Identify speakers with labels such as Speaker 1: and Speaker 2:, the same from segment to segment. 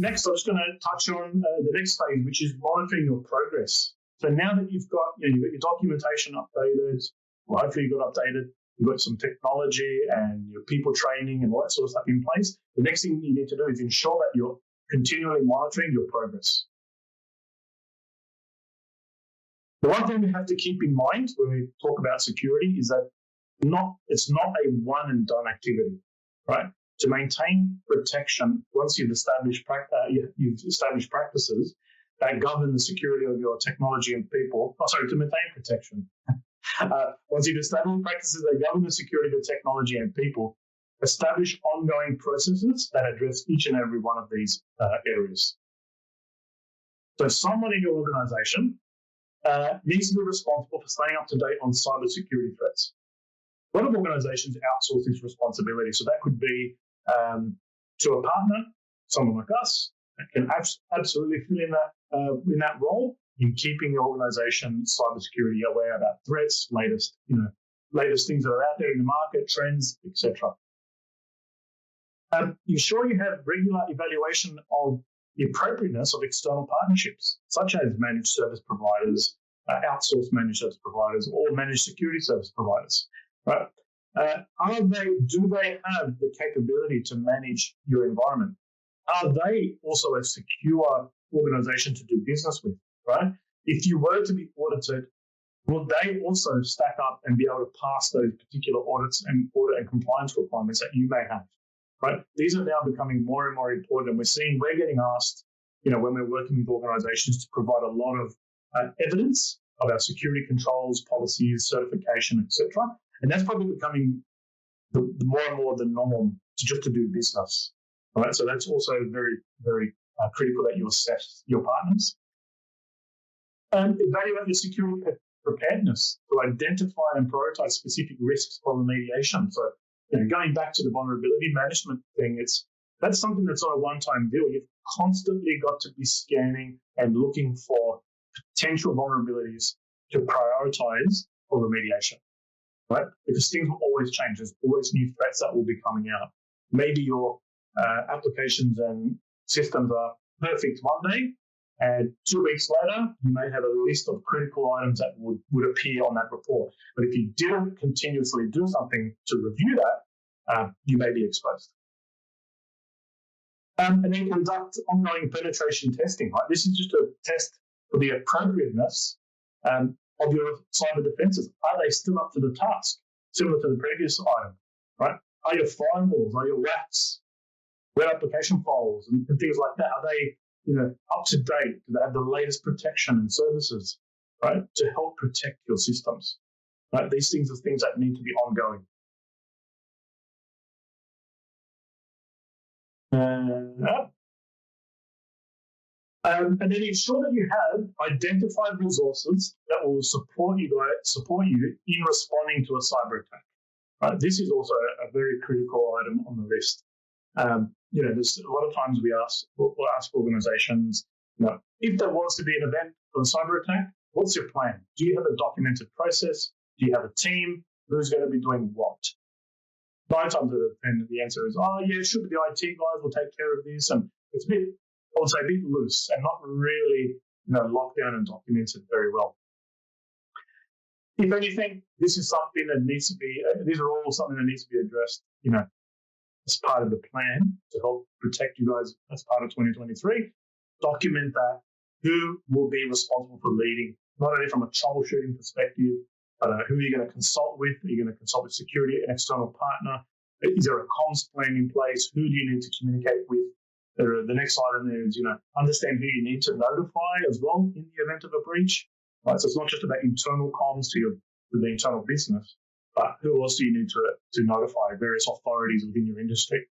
Speaker 1: Next, I'm just going to touch on the next phase, which is monitoring your progress. So now that you've got your documentation updated, well, hopefully you got updated, you've got some technology and your people training and all that sort of stuff in place, the next thing you need to do is ensure that you're continually monitoring your progress. The one thing we have to keep in mind when we talk about security is that it's not a one and done activity, right? To maintain protection, once you've established practices that govern the security of your technology and people, to maintain protection. Once you've established practices that govern the security of your technology and people, establish ongoing processes that address each and every one of these areas. So someone in your organization needs to be responsible for staying up to date on cybersecurity threats. A lot of organizations outsource this responsibility. So that could be to a partner, someone like us, that can absolutely fill in that role in keeping the organization cybersecurity aware about threats, latest things that are out there in the market, trends, etc. Ensure you have regular evaluation of the appropriateness of external partnerships, such as managed service providers, outsourced managed service providers, or managed security service providers. Right? Do they have the capability to manage your environment? Are they also a secure organization to do business with? Right? If you were to be audited, will they also stack up and be able to pass those particular audits and audit and compliance requirements that you may have? Right? These are now becoming more and more important, and we're getting asked, when we're working with organizations, to provide a lot of evidence about security controls, policies, certification, etc. And that's probably becoming the more and more the norm to do business. All right, so that's also very, very critical that you assess your partners. And evaluate your security preparedness to identify and prioritize specific risks for remediation. So, going back to the vulnerability management thing, that's something that's not a one-time deal. You've constantly got to be scanning and looking for potential vulnerabilities to prioritize for remediation. Right? Because things will always change. There's always new threats that will be coming out. Maybe your applications and systems are perfect one day, and 2 weeks later, you may have a list of critical items that would appear on that report. But if you didn't continuously do something to review that, you may be exposed. And then conduct ongoing penetration testing. Right? This is just a test for the appropriateness of your cyber defenses. Are they still up to the task, similar to the previous item, right? Are your firewalls, are your WAFs, web application files, and things like that, are they, up to date? Do they have the latest protection and services, right, to help protect your systems? Right? These things are things that need to be ongoing. And then ensure that you have identified resources that will support you in responding to a cyber attack. Right? This is also a very critical item on the list. There's a lot of times we'll ask organizations, if there was to be an event for a cyber attack, what's your plan? Do you have a documented process? Do you have a team? Who's going to be doing what? 9 times out of 10, the answer is, it should be the IT guys will take care of this. And it's a bit loose and not really, locked down and documented very well. If anything, this is something that needs to be, these are all something that needs to be addressed, as part of the plan to help protect you guys as part of 2023. Document that. Who will be responsible for leading, not only from a troubleshooting perspective, but who are you going to consult with? Are you going to consult with security, an external partner? Is there a comms plan in place? Who do you need to communicate with? The next item there is, understand who you need to notify as well in the event of a breach. Right? So it's not just about internal comms to the internal business, but who else do you need to notify? Various authorities within your industry.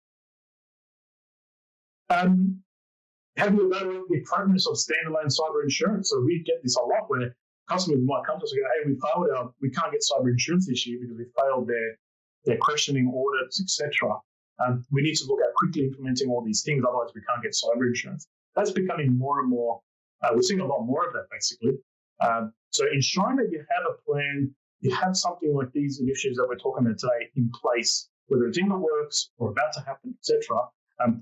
Speaker 1: Have you evaluated the appropriateness of standalone cyber insurance? So we get this a lot where customers might come to us and go, hey, we can't get cyber insurance this year because we failed their questioning audits, etc. We need to look at quickly implementing all these things, otherwise we can't get cyber insurance. That's becoming more and more, we're seeing a lot more of that basically. So ensuring that you have a plan, you have something like these initiatives that we're talking about today in place, whether it's in the works or about to happen, etc.,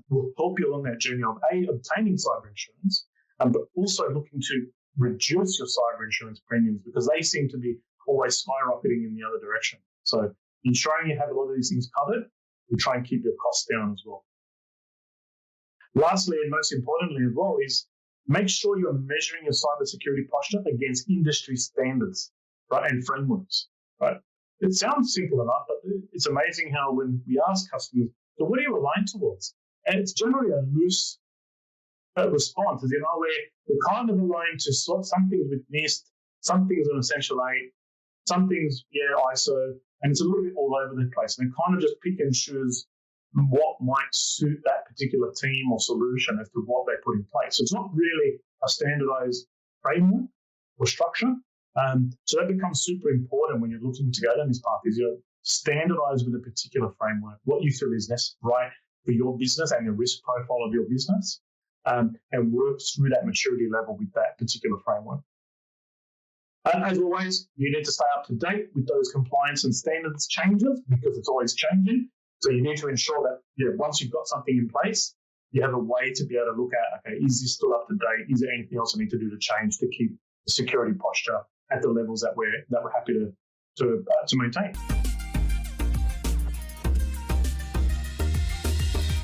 Speaker 1: will help you along that journey of obtaining cyber insurance, but also looking to reduce your cyber insurance premiums because they seem to be always skyrocketing in the other direction. So ensuring you have a lot of these things covered will try and keep your costs down as well. Lastly, and most importantly as well, is make sure you're measuring your cybersecurity posture against industry standards, right, and frameworks, right? It sounds simple enough, but it's amazing how when we ask customers, so what are you aligned towards? And it's generally a loose response, as we're kind of aligned to some things with NIST, some things on Essential 8, some things, ISO, and it's a little bit all over the place. And they kind of just pick and choose what might suit that particular team or solution as to what they put in place. So it's not really a standardized framework or structure. So that becomes super important when you're looking to go down this path, is you're standardized with a particular framework, what you feel is right for your business and the risk profile of your business, and work through that maturity level with that particular framework. As always, you need to stay up to date with those compliance and standards changes because it's always changing. So you need to ensure that once you've got something in place, you have a way to be able to look at, okay, is this still up to date? Is there anything else I need to do to change to keep the security posture at the levels that we're happy to maintain?